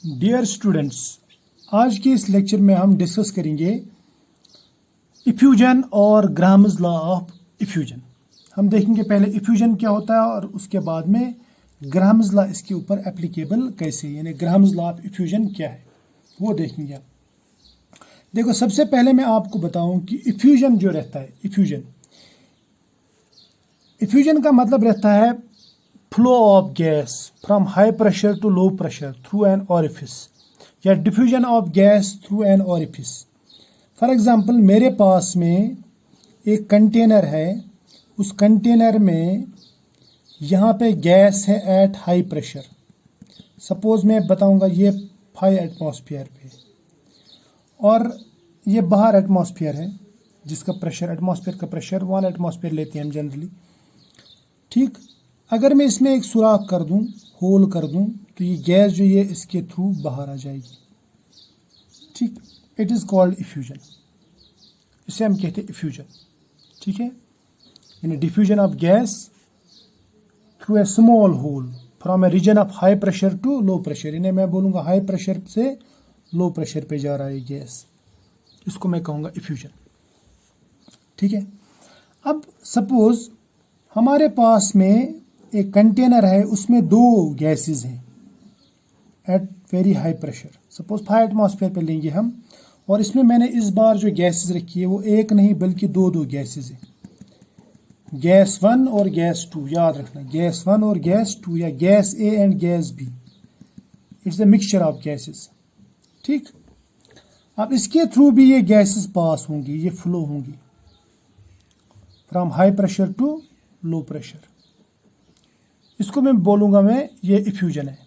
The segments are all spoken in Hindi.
डियर स्टूडेंट्स, आज के इस लेक्चर में हम डिस्कस करेंगे इफ्यूजन और ग्राम्स लॉ ऑफ इफ्यूजन। हम देखेंगे पहले इफ्यूजन क्या होता है और उसके बाद में ग्राम्स लॉ इसके ऊपर एप्लीकेबल कैसे, यानी ग्राम्स लॉ ऑफ इफ्यूजन क्या है वो देखेंगे हम। देखो, सबसे पहले मैं आपको बताऊं कि इफ्यूजन जो रहता है, इफ्यूजन का मतलब रहता है flow of gas from high pressure to low pressure through an orifice, या diffusion of gas through an orifice. For example, मेरे पास में एक कंटेनर है, उस कंटेनर में यहाँ पे गैस है एट हाई प्रेशर। सपोज मैं बताऊंगा ये 5 एटमॉस्फेयर पे, और ये बाहर एटमॉस्फेयर है जिसका प्रेशर, एटमॉस्फेयर का प्रेशर 1 एटमॉस्फेयर लेते हैं हम जनरली। ठीक, अगर मैं इसमें एक सुराख कर दूं, होल कर दूं, तो ये गैस जो ये इसके थ्रू बाहर आ जाएगी। ठीक, इट इज़ कॉल्ड इफ्यूजन। इसे हम कहते हैं इफ्यूजन। ठीक है, यानी diffusion of gas through a small hole from a region of high pressure to low pressure. यानी मैं बोलूँगा हाई प्रेशर से लो प्रेशर पे जा रहा है गैस, इसको मैं कहूँगा इफ्यूजन। ठीक है, अब सपोज हमारे पास में एक कंटेनर है, उसमें 2 गैसेस हैं at very high pressure. Suppose 5 atmosphere पे लेंगे हम, और इसमें मैंने इस बार जो गैसेस रखी है वो एक नहीं बल्कि 2 गैसेस हैं, गैस 1 और गैस 2। याद रखना, गैस 1 और गैस 2, या gas A and gas B. It's a mixture of gases. ठीक, अब इसके थ्रू भी ये गैसेस पास होंगी, ये फ्लो होंगी from high pressure to low pressure. इसको मैं बोलूंगा ये इफ्यूजन है।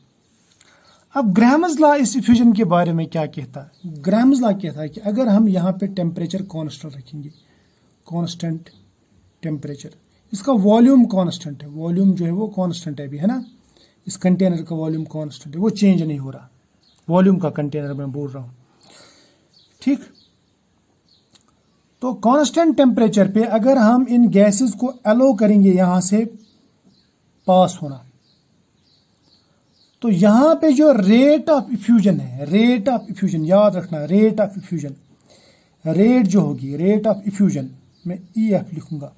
अब ग्राम्स लॉ इस इफ्यूजन के बारे में क्या कहता है? ग्राम्स लॉ कहता है कि अगर हम यहाँ पे टेम्परेचर कांस्टेंट रखेंगे, कांस्टेंट टेम्परेचर, इसका वॉल्यूम कांस्टेंट है, वॉल्यूम जो है वो कांस्टेंट है भी, है ना। इस कंटेनर का वॉल्यूम कांस्टेंट है, वो चेंज नहीं हो रहा, वॉल्यूम का कंटेनर मैं बोल रहा हूँ। ठीक, तो कांस्टेंट टेम्परेचर पे अगर हम इन गैसेस को अलो करेंगे यहाँ से पास होना, तो यहाँ पे जो रेट ऑफ इफ्यूजन है, रेट ऑफ इफ्यूजन याद रखना, रेट ऑफ इफ्यूजन, रेट जो होगी, रेट ऑफ इफ्यूजन मैं EF लिखूंगा,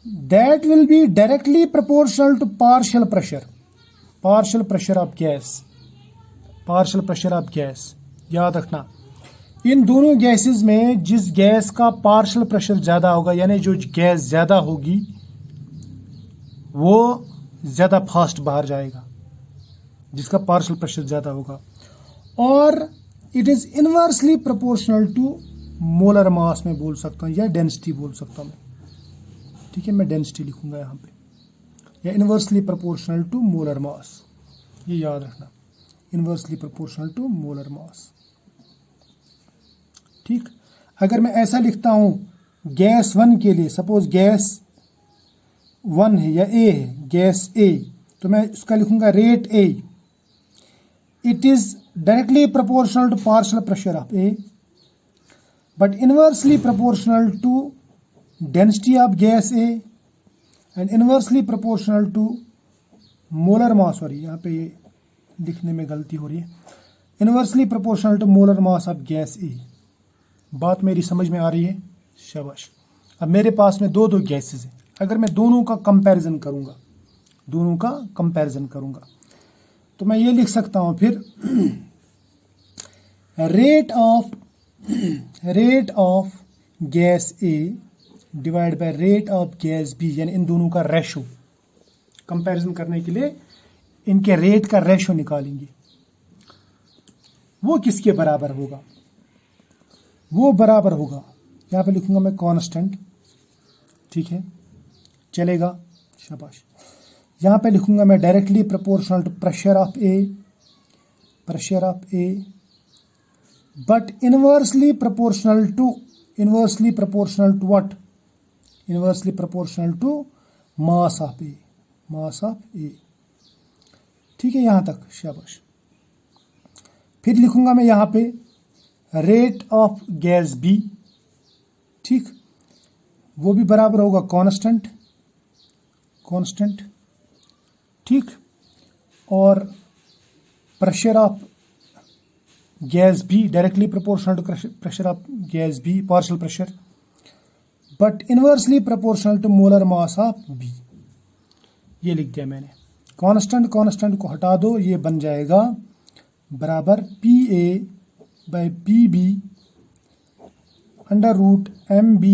that will be directly proportional to partial pressure, partial pressure of gas, partial pressure of gas. याद रखना, इन दोनों गैसेस में जिस गैस का पार्शियल प्रेशर ज़्यादा होगा, यानी जो गैस ज़्यादा होगी वो ज़्यादा फास्ट बाहर जाएगा, जिसका पार्शियल प्रेशर ज़्यादा होगा। और it is inversely proportional to molar mass में बोल सकता हूँ, या डेंसिटी बोल सकता हूँ मैं। ठीक है, मैं डेंसिटी लिखूंगा यहाँ पे, या inversely proportional to molar mass. ये याद रखना, inversely proportional to molar mass. ठीक, अगर मैं ऐसा लिखता हूँ गैस 1 के लिए, सपोज गैस 1 है या A है, गैस A, तो मैं इसका लिखूंगा rate A, it is directly proportional to partial pressure of A but inversely proportional to density of gas A and inversely proportional to molar mass. Sorry, यहाँ पे लिखने में गलती हो रही है, inversely proportional to molar mass of gas A। बात मेरी समझ में आ रही है? शाबाश। अब मेरे पास में 2 गैसेस हैं, अगर मैं दोनों का कंपैरिजन करूंगा, दोनों का कंपैरिजन करूंगा, तो मैं ये लिख सकता हूं फिर rate of gas A divide by rate of gas B, यानी इन दोनों का रेशो। कंपैरिजन करने के लिए इनके रेट का रेशो निकालेंगे, वो किसके बराबर होगा? वो बराबर होगा, यहाँ पे लिखूंगा मैं कांस्टेंट। ठीक है, चलेगा, शाबाश। यहाँ पे लिखूंगा मैं directly proportional to pressure of A, pressure of A, but inversely proportional to what? Inversely proportional to mass of A, mass of A। ठीक है, यहाँ तक, शाबाश। फिर लिखूंगा मैं यहाँ पे रेट ऑफ गैस B। ठीक, वो भी बराबर होगा कांस्टेंट, ठीक, और pressure of gas B directly proportional to pressure of gas B, partial pressure, but inversely proportional to molar mass of B. ये लिख दिया मैंने। कांस्टेंट को हटा दो, ये बन जाएगा बराबर PA by PB under root MB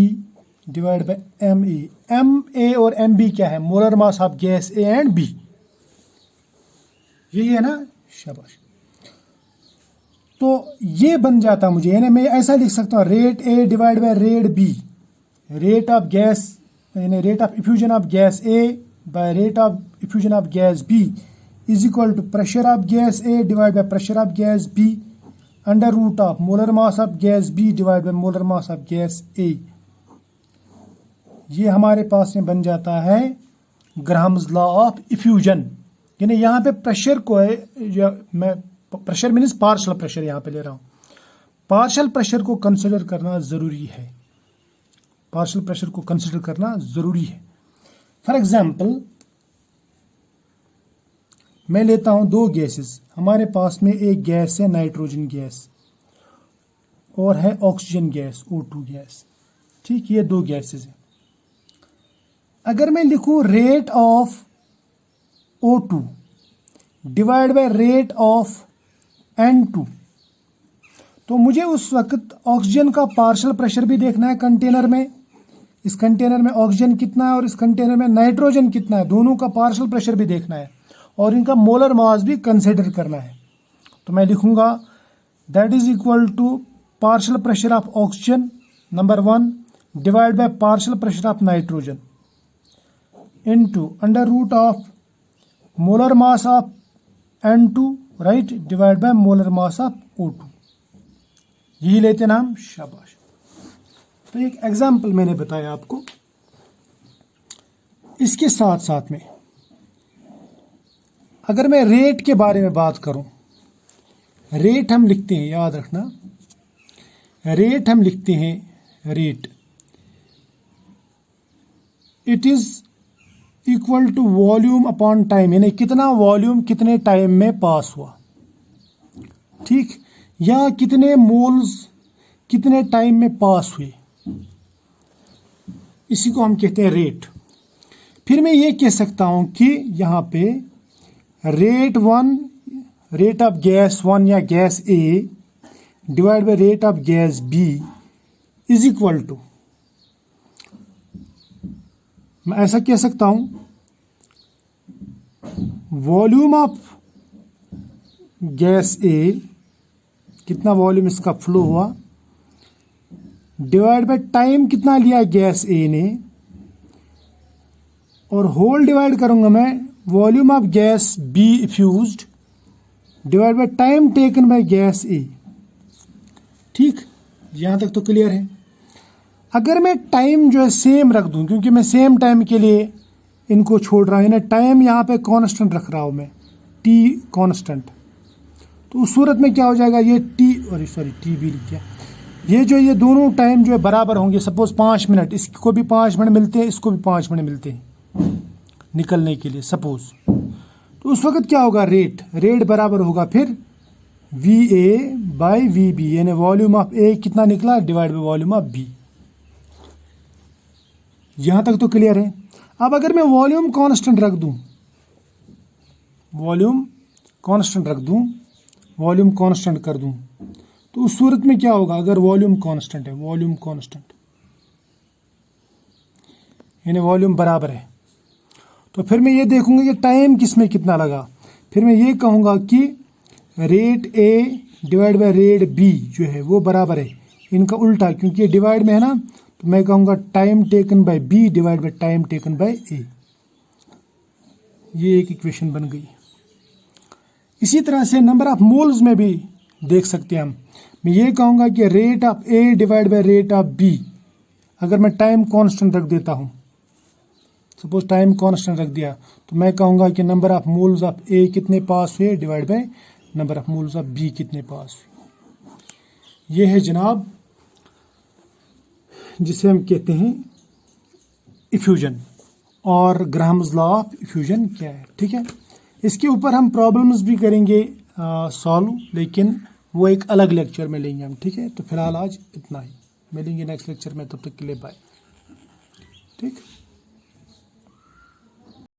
divide by MA। MA और MB क्या है? Molar mass of gas A and B। यही है ना? शाबाश। तो ये बन जाता मुझे, यानी मैं ऐसा लिख सकता हूँ rate A divide by rate B, rate of gas यानी rate of effusion of gas A by rate of effusion of gas B is equal to pressure of gas A divide by pressure of gas B under root of molar mass of gas B divide by molar mass of gas A। ये हमारे पास में बन जाता है ग्राहम्स लॉ ऑफ इफ्यूजन। यानी यहाँ पे प्रेशर को है, मैं प्रेशर मीन्स पार्शियल प्रेशर यहाँ पे ले रहा हूँ। पार्शियल प्रेशर को कंसिडर करना जरूरी है, पार्शियल प्रेशर को कंसिडर करना जरूरी है। फॉर एग्जाम्पल मैं लेता हूं दो गैसेस। हमारे पास में एक गैस है नाइट्रोजन गैस और है ऑक्सीजन गैस O2 गैस। ठीक, ये दो गैसेस हैं। अगर मैं लिखूं rate of O2 divide by rate of N2, तो मुझे उस वक्त ऑक्सीजन का पार्शियल प्रेशर भी देखना है कंटेनर में। इस कंटेनर में ऑक्सीजन कितना है और इस कंटेनर में नाइट्रोजन कितना है, दोनों का पार्शियल प्रेशर भी देखना है और इनका मोलर मास भी कंसिडर करना है। तो मैं लिखूंगा that is equal to partial pressure of oxygen number 1 divide by partial pressure of nitrogen into under root of molar mass of N2 right divide by molar mass of O2। यही लेते नाम, शाबाश। तो एक एग्जाम्पल मैंने बताया आपको। इसके साथ साथ में अगर मैं रेट के बारे में बात करूं, रेट हम लिखते हैं, याद रखना, रेट हम लिखते हैं rate it is equal to volume upon time, यानी कितना वॉल्यूम कितने टाइम में पास हुआ। ठीक, या कितने मोल्स कितने टाइम में पास हुए, इसी को हम कहते हैं रेट। फिर मैं ये कह सकता हूं कि यहां पे रेट 1 रेट ऑफ गैस 1 या gas A divide by rate of gas B is equal to, मैं ऐसा कह सकता हूं वॉल्यूम ऑफ गैस A, कितना वॉल्यूम इसका फ्लो हुआ, डिवाइड बाय टाइम कितना लिया गैस A ने, और होल डिवाइड करूंगा मैं volume of gas B effused divide by time taken by gas A। ठीक, यहां तक तो क्लियर है। अगर मैं टाइम जो है सेम रख दूं, क्योंकि मैं सेम टाइम के लिए इनको छोड़ रहा हूं, यानी टाइम यहां पे कांस्टेंट रख रहा हूं मैं, T कांस्टेंट, तो उस सूरत में क्या हो जाएगा, ये T भी लिख दिया, ये दोनों टाइम जो है बराबर होंगे। सपोज 5 मिनट, इसको भी 5 मिनट मिलते हैं, इसको भी 5 मिनट मिलते हैं निकलने के लिए सपोज। तो उस वक्त क्या होगा, रेट बराबर होगा फिर VA बाय VB, यानी वॉल्यूम ऑफ A कितना निकला divide by volume of B। यहां तक तो क्लियर है। अब अगर मैं वॉल्यूम कांस्टेंट रख दूं, वॉल्यूम कांस्टेंट कर दूं, तो उस सूरत में क्या होगा, अगर वॉल्यूम कांस्टेंट है, वॉल्यूम कांस्टेंट यानी वॉल्यूम बराबर है, तो फिर मैं ये देखूंगा कि टाइम किसमें कितना लगा। फिर मैं ये कहूंगा कि rate A divide by rate B जो है वो बराबर है इनका उल्टा, क्योंकि ये डिवाइड में है ना, तो मैं कहूंगा time taken bye B divide by time taken bye A। ये एक इक्वेशन बन गई। इसी तरह से नंबर ऑफ मोल्स में भी देख सकते हैं हम। मैं ये कहूंगा कि rate of A divide by rate of B, अगर मैं टाइम कांस्टेंट रख देता हूं, सपोज टाइम कांस्टेंट रख दिया, तो मैं कहूंगा कि number of moles of A कितने पास हुए divide by number of moles of B कितने पास हुए। ये है जनाब जिसे हम कहते हैं इफ्यूजन, और ग्राहम्स लॉ ऑफ इफ्यूजन क्या है। ठीक है, इसके ऊपर हम प्रॉब्लम्स भी करेंगे सॉल्व, लेकिन वो एक अलग लेक्चर में लेंगे हम, ठीक है। तो फिलहाल आज इतना ही, मिलेंगे नेक्स्ट लेक्चर में, तब तक के लिए बाय, ठीक।